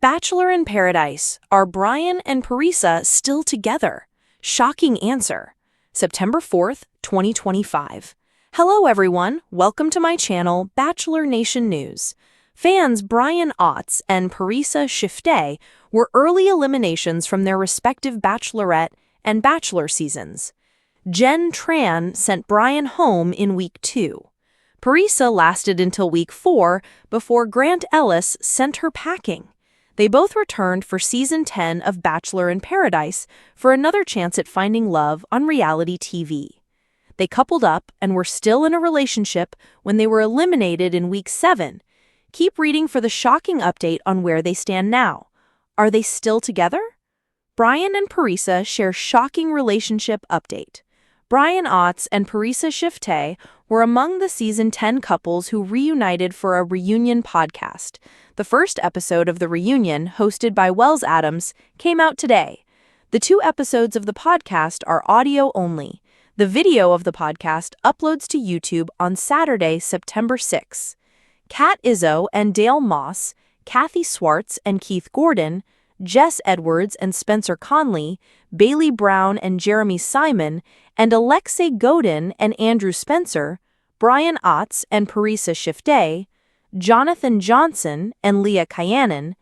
Bachelor in Paradise. Are Brian and Parisa still together? Shocking answer. September 4th, 2025. Hello everyone, welcome to my channel, Bachelor Nation News. Fans Brian Otts and Parisa Shifteh were early eliminations from their respective Bachelorette and Bachelor seasons. Jen Tran sent Brian home in week 2. Parisa lasted until week 4 before Grant Ellis sent her packing. They both returned for Season 10 of Bachelor in Paradise for another chance at finding love on reality TV. They coupled up and were still in a relationship when they were eliminated in Week 7. Keep reading for the shocking update on where they stand now. Are they still together? Brian and Parisa share shocking relationship update. Brian Otts and Parisa Shifteh were among the Season 10 couples who reunited for a reunion podcast. The first episode of the reunion, hosted by Wells Adams, came out today. The 2 episodes of the podcast are audio only. The video of the podcast uploads to YouTube on Saturday, September 6. Kat Izzo and Dale Moss, Kathy Swartz and Keith Gordon, Jess Edwards and Spencer Conley, Bailey Brown and Jeremy Simon, and Alexei Godin and Andrew Spencer, Brian Otts and Parisa Shifteh, Jonathan Johnson and Leah Kyanan,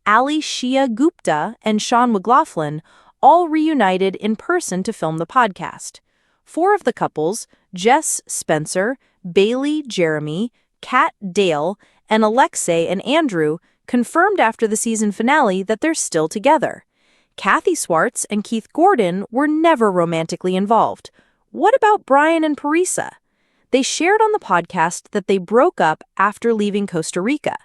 Ali Shia Gupta and Sean McLaughlin all reunited in person to film the podcast. 4 of the couples, Jess, Spencer, Bailey, Jeremy, Kat, Dale, and Alexei and Andrew, confirmed after the season finale that they're still together. Kathy Swartz and Keith Gordon were never romantically involved. What about Brian and Parisa? They shared on the podcast that they broke up after leaving Costa Rica.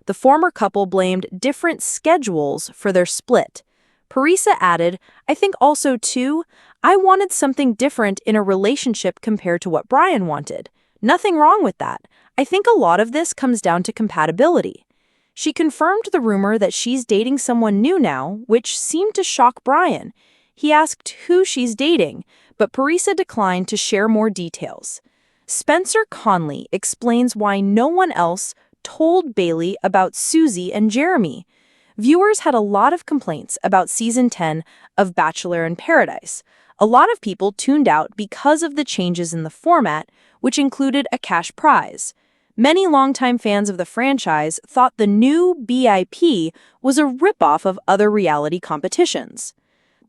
The former couple blamed different schedules for their split. Parisa added, "I think also, too, I wanted something different in a relationship compared to what Brian wanted. Nothing wrong with that. I think a lot of this comes down to compatibility." She confirmed the rumor that she's dating someone new now, which seemed to shock Brian. He asked who she's dating, but Parisa declined to share more details. Spencer Conley explains why no one else told Bailey about Susie and Jeremy. Viewers had a lot of complaints about Season 10 of Bachelor in Paradise. A lot of people tuned out because of the changes in the format, which included a cash prize. Many longtime fans of the franchise thought the new BIP was a ripoff of other reality competitions.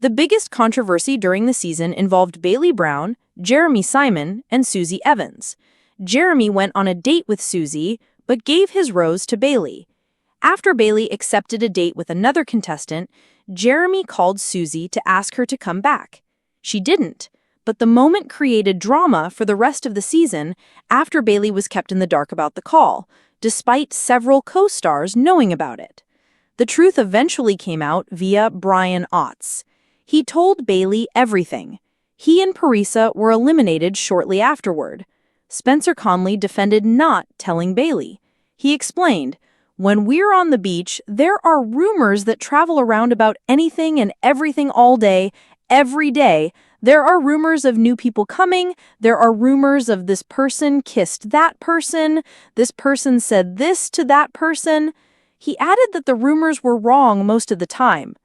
The biggest controversy during the season involved Bailey Brown, Jeremy Simon, and Susie Evans. Jeremy went on a date with Susie, but gave his rose to Bailey. After Bailey accepted a date with another contestant, Jeremy called Susie to ask her to come back. She didn't. But the moment created drama for the rest of the season after Bailey was kept in the dark about the call, despite several co-stars knowing about it. The truth eventually came out via Brian Otts. He told Bailey everything. He and Parisa were eliminated shortly afterward. Spencer Conley defended not telling Bailey. He explained, "When we're on the beach, there are rumors that travel around about anything and everything all day, every day. There are rumors of new people coming. There are rumors of this person kissed that person. This person said this to that person." He added that the rumors were wrong most of the time.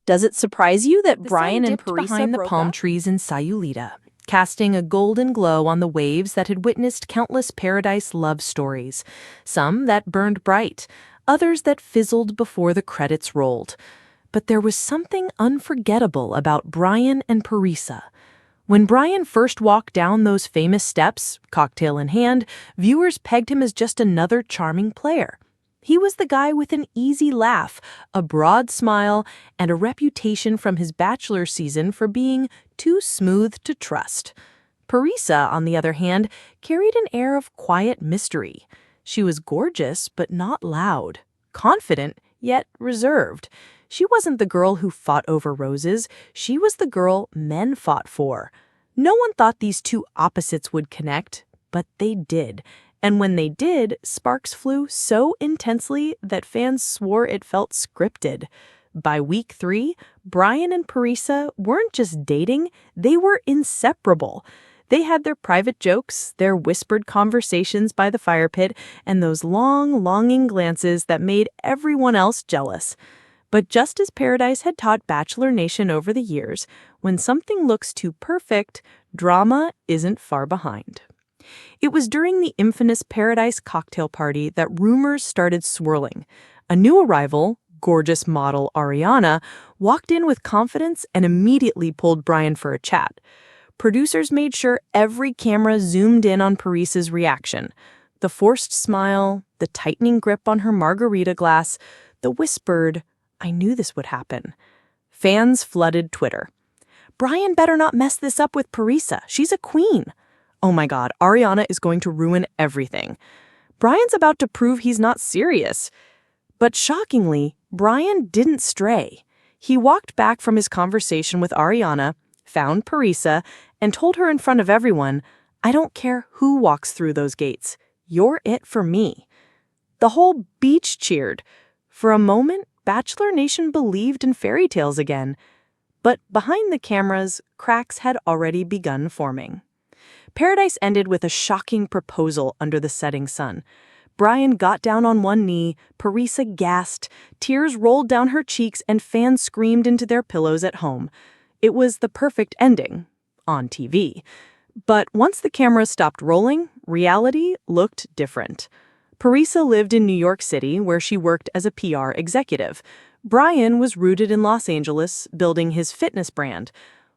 Does it surprise you that Brian and Parisa behind the palm trees in Sayulita, casting a golden glow on the waves that had witnessed countless paradise love stories, some that burned bright, others that fizzled before the credits rolled. But there was something unforgettable about Brian and Parisa. When Brian first walked down those famous steps, cocktail in hand, viewers pegged him as just another charming player. He was the guy with an easy laugh, a broad smile, and a reputation from his Bachelor season for being too smooth to trust. Parisa, on the other hand, carried an air of quiet mystery. She was gorgeous, but not loud, confident, yet reserved. She wasn't the girl who fought over roses. She was the girl men fought for. No one thought these two opposites would connect, but they did. And when they did, sparks flew so intensely that fans swore it felt scripted. By week 3, Brian and Parisa weren't just dating, they were inseparable. They had their private jokes, their whispered conversations by the fire pit, and those long, longing glances that made everyone else jealous. But just as Paradise had taught Bachelor Nation over the years, when something looks too perfect, drama isn't far behind. It was during the infamous Paradise cocktail party that rumors started swirling. A new arrival, gorgeous model Ariana, walked in with confidence and immediately pulled Brian for a chat. Producers made sure every camera zoomed in on Parisa's reaction. The forced smile, the tightening grip on her margarita glass, the whispered, "I knew this would happen." Fans flooded Twitter. "Brian better not mess this up with Parisa. She's a queen." "Oh my God, Ariana is going to ruin everything." "Brian's about to prove he's not serious." But shockingly, Brian didn't stray. He walked back from his conversation with Ariana, found Parisa, and told her in front of everyone, "I don't care who walks through those gates. You're it for me." The whole beach cheered. For a moment, Bachelor Nation believed in fairy tales again. But behind the cameras, cracks had already begun forming. Paradise ended with a shocking proposal under the setting sun. Brian got down on one knee, Parisa gasped, tears rolled down her cheeks, and fans screamed into their pillows at home. It was the perfect ending, on TV. But once the cameras stopped rolling, reality looked different. Parisa lived in New York City, where she worked as a PR executive. Brian was rooted in Los Angeles, building his fitness brand.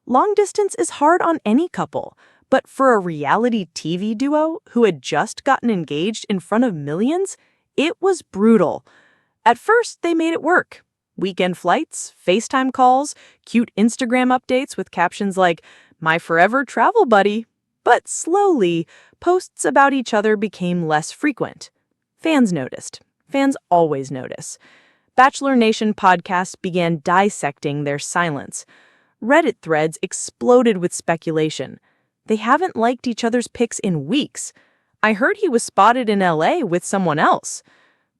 Long distance is hard on any couple, but for a reality TV duo who had just gotten engaged in front of millions, it was brutal. At first, they made it work. Weekend flights, FaceTime calls, cute Instagram updates with captions like, "My forever travel buddy." But slowly, posts about each other became less frequent. Fans noticed. Fans always notice. Bachelor Nation podcasts began dissecting their silence. Reddit threads exploded with speculation. "They haven't liked each other's pics in weeks. I heard he was spotted in LA with someone else."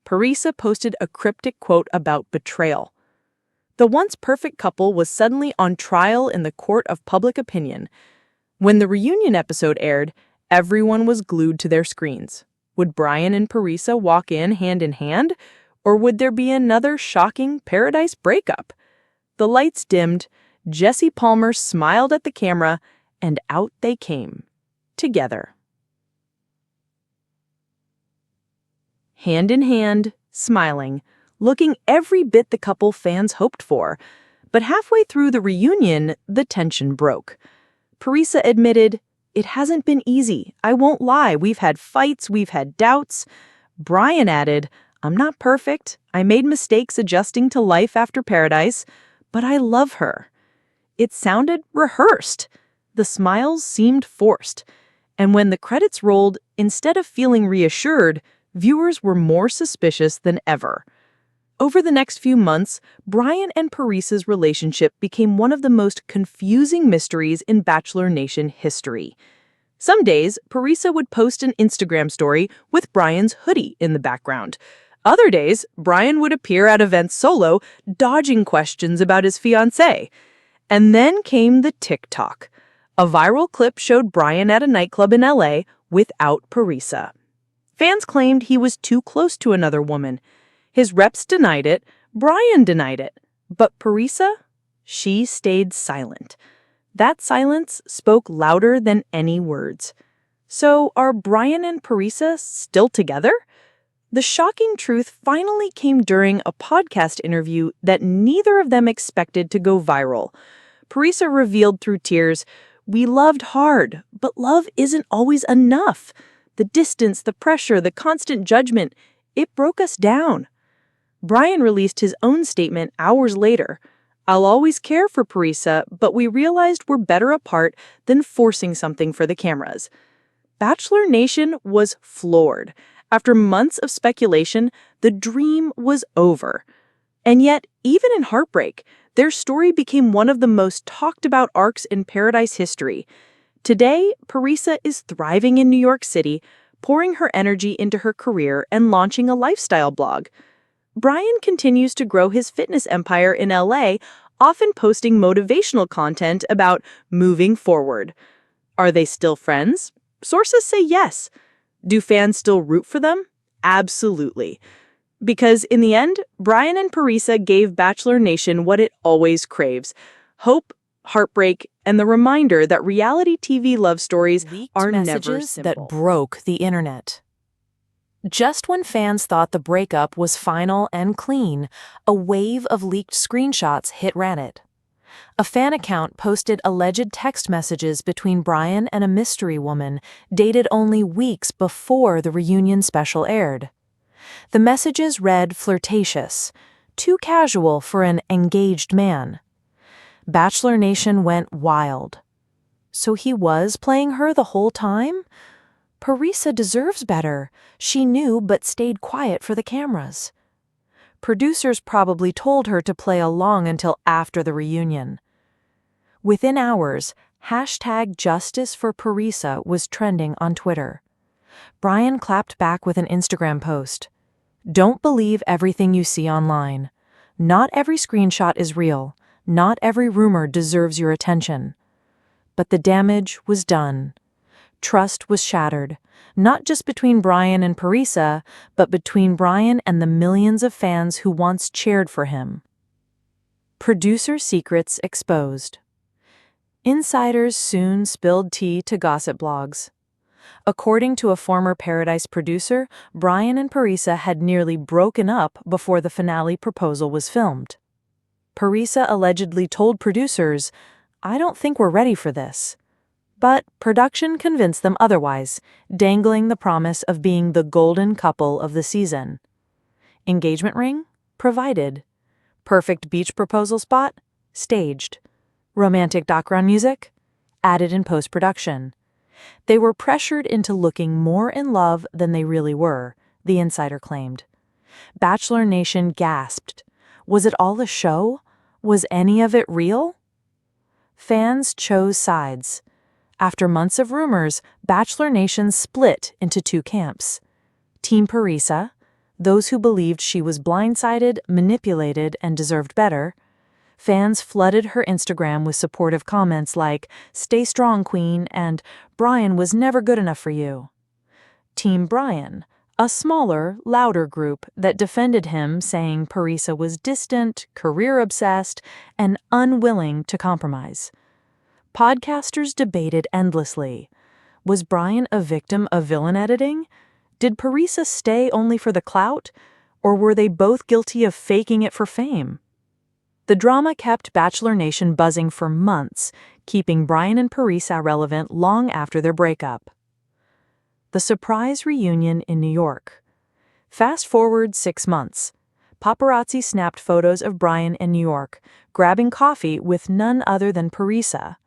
Parisa posted a cryptic quote about betrayal. The once perfect couple was suddenly on trial in the court of public opinion. When the reunion episode aired, everyone was glued to their screens. Would Brian and Parisa walk in hand, or would there be another shocking Paradise breakup? The lights dimmed, Jesse Palmer smiled at the camera, and out they came, together. Hand in hand, smiling, looking every bit the couple fans hoped for. But halfway through the reunion, the tension broke. Parisa admitted, "It hasn't been easy. I won't lie. We've had fights, we've had doubts." Brian added, "I'm not perfect. I made mistakes adjusting to life after Paradise, but I love her." It sounded rehearsed. The smiles seemed forced. And when the credits rolled, instead of feeling reassured, viewers were more suspicious than ever. Over the next few months, Brian and Parisa's relationship became one of the most confusing mysteries in Bachelor Nation history. Some days, Parisa would post an Instagram story with Brian's hoodie in the background. Other days, Brian would appear at events solo, dodging questions about his fiancée. And then came the TikTok. A viral clip showed Brian at a nightclub in LA without Parisa. Fans claimed he was too close to another woman. His reps denied it, Brian denied it. But Parisa? She stayed silent. That silence spoke louder than any words. So are Brian and Parisa still together? The shocking truth finally came during a podcast interview that neither of them expected to go viral. Parisa revealed through tears, "We loved hard, but love isn't always enough. The distance, the pressure, the constant judgment, it broke us down." Brian released his own statement hours later. "I'll always care for Parisa, but we realized we're better apart than forcing something for the cameras." Bachelor Nation was floored. After months of speculation, the dream was over. And yet, even in heartbreak, their story became one of the most talked about arcs in Paradise history. Today, Parisa is thriving in New York City, pouring her energy into her career and launching a lifestyle blog. Brian continues to grow his fitness empire in LA, often posting motivational content about moving forward. Are they still friends? Sources say yes. Do fans still root for them? Absolutely. Because in the end, Brian and Parisa gave Bachelor Nation what it always craves: hope, heartbreak, and the reminder that reality TV love stories are never Messages simple. that broke the internet. Just when fans thought the breakup was final and clean, a wave of leaked screenshots hit Reddit. A fan account posted alleged text messages between Brian and a mystery woman dated only weeks before the reunion special aired. The messages read flirtatious, too casual for an engaged man. Bachelor Nation went wild. So he was playing her the whole time? Parisa deserves better. She knew but stayed quiet for the cameras. Producers probably told her to play along until after the reunion. Within hours, #JusticeForParisa was trending on Twitter. Brian clapped back with an Instagram post. Don't believe everything you see online. Not every screenshot is real. Not every rumor deserves your attention. But the damage was done. Trust was shattered, not just between Brian and Parisa, but between Brian and the millions of fans who once cheered for him. Producer secrets exposed. Insiders soon spilled tea to gossip blogs. According to a former Paradise producer, Brian and Parisa had nearly broken up before the finale proposal was filmed. Parisa allegedly told producers, "I don't think we're ready for this." But production convinced them otherwise, dangling the promise of being the golden couple of the season. Engagement ring? Provided. Perfect beach proposal spot? Staged. Romantic background music? Added in post-production. They were pressured into looking more in love than they really were, the insider claimed. Bachelor Nation gasped. Was it all a show? Was any of it real? Fans chose sides. After months of rumors, Bachelor Nation split into two camps. Team Parisa, those who believed she was blindsided, manipulated, and deserved better. Fans flooded her Instagram with supportive comments like, "Stay strong, Queen," and "Brian was never good enough for you." Team Brian, a smaller, louder group that defended him, saying Parisa was distant, career-obsessed, and unwilling to compromise. Podcasters debated endlessly. Was Brian a victim of villain editing? Did Parisa stay only for the clout? Or were they both guilty of faking it for fame? The drama kept Bachelor Nation buzzing for months, keeping Brian and Parisa relevant long after their breakup. The surprise reunion in New York. Fast forward 6 months. Paparazzi snapped photos of Brian in New York, grabbing coffee with none other than Parisa.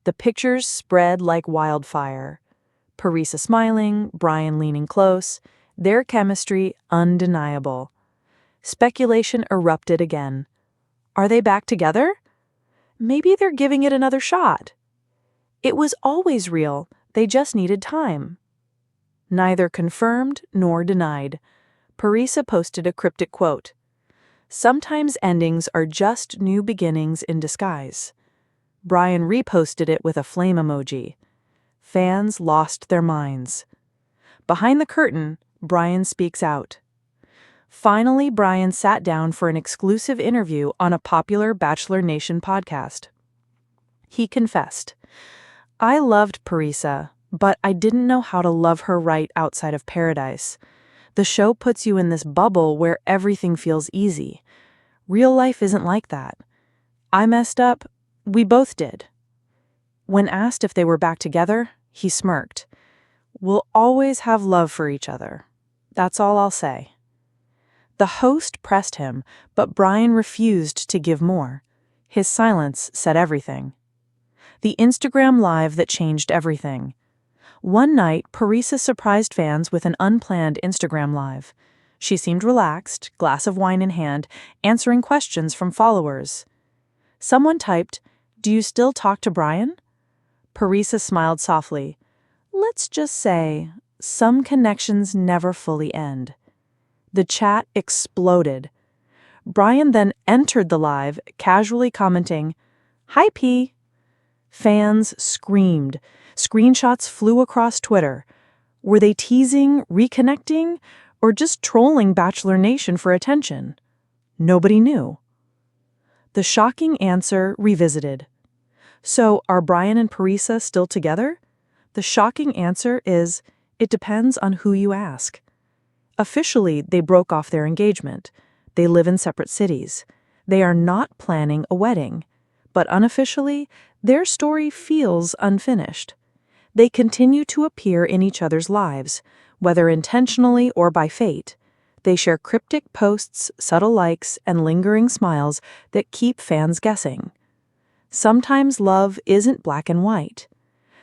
The pictures spread like wildfire. Parisa smiling, Brian leaning close, their chemistry undeniable. Speculation erupted again. Are they back together? Maybe they're giving it another shot. It was always real, they just needed time. Neither confirmed nor denied. Parisa posted a cryptic quote. "Sometimes endings are just new beginnings in disguise." Brian reposted it with a flame emoji. Fans lost their minds. Behind the curtain, Brian speaks out. Finally, Brian sat down for an exclusive interview on a popular Bachelor Nation podcast. He confessed, "I loved Parisa, but I didn't know how to love her right outside of Paradise. The show puts you in this bubble where everything feels easy. Real life isn't like that. I messed up. We both did." When asked if they were back together, he smirked. "We'll always have love for each other. That's all I'll say." The host pressed him, but Brian refused to give more. His silence said everything. The Instagram Live that changed everything. One night, Parisa surprised fans with an unplanned Instagram Live. She seemed relaxed, glass of wine in hand, answering questions from followers. Someone typed, "Do you still talk to Brian?" Parisa smiled softly. "Let's just say, some connections never fully end." The chat exploded. Brian then entered the live, casually commenting, "Hi, P." Fans screamed. Screenshots flew across Twitter. Were they teasing, reconnecting? or just trolling Bachelor Nation for attention? Nobody knew. The shocking answer revisited. So, are Brian and Parisa still together? The shocking answer is, it depends on who you ask. Officially, they broke off their engagement. They live in separate cities. They are not planning a wedding. But unofficially, their story feels unfinished. They continue to appear in each other's lives, whether intentionally or by fate. They share cryptic posts, subtle likes, and lingering smiles that keep fans guessing. Sometimes love isn't black and white.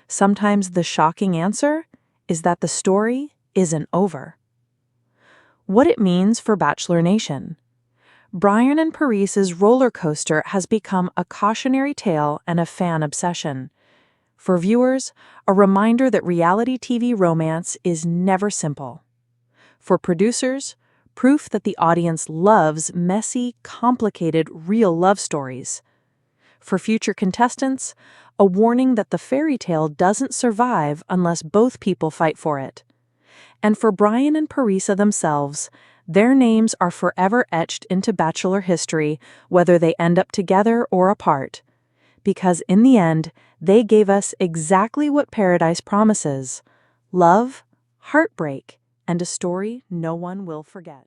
Sometimes the shocking answer is that the story isn't over. What it means for Bachelor Nation. Brian and Parisa's roller coaster has become a cautionary tale and a fan obsession. For viewers, a reminder that reality TV romance is never simple. For producers, proof that the audience loves messy, complicated, real love stories. For future contestants, a warning that the fairy tale doesn't survive unless both people fight for it. And for Brian and Parisa themselves, their names are forever etched into Bachelor history, whether they end up together or apart. Because in the end, they gave us exactly what paradise promises: love, heartbreak, and a story no one will forget.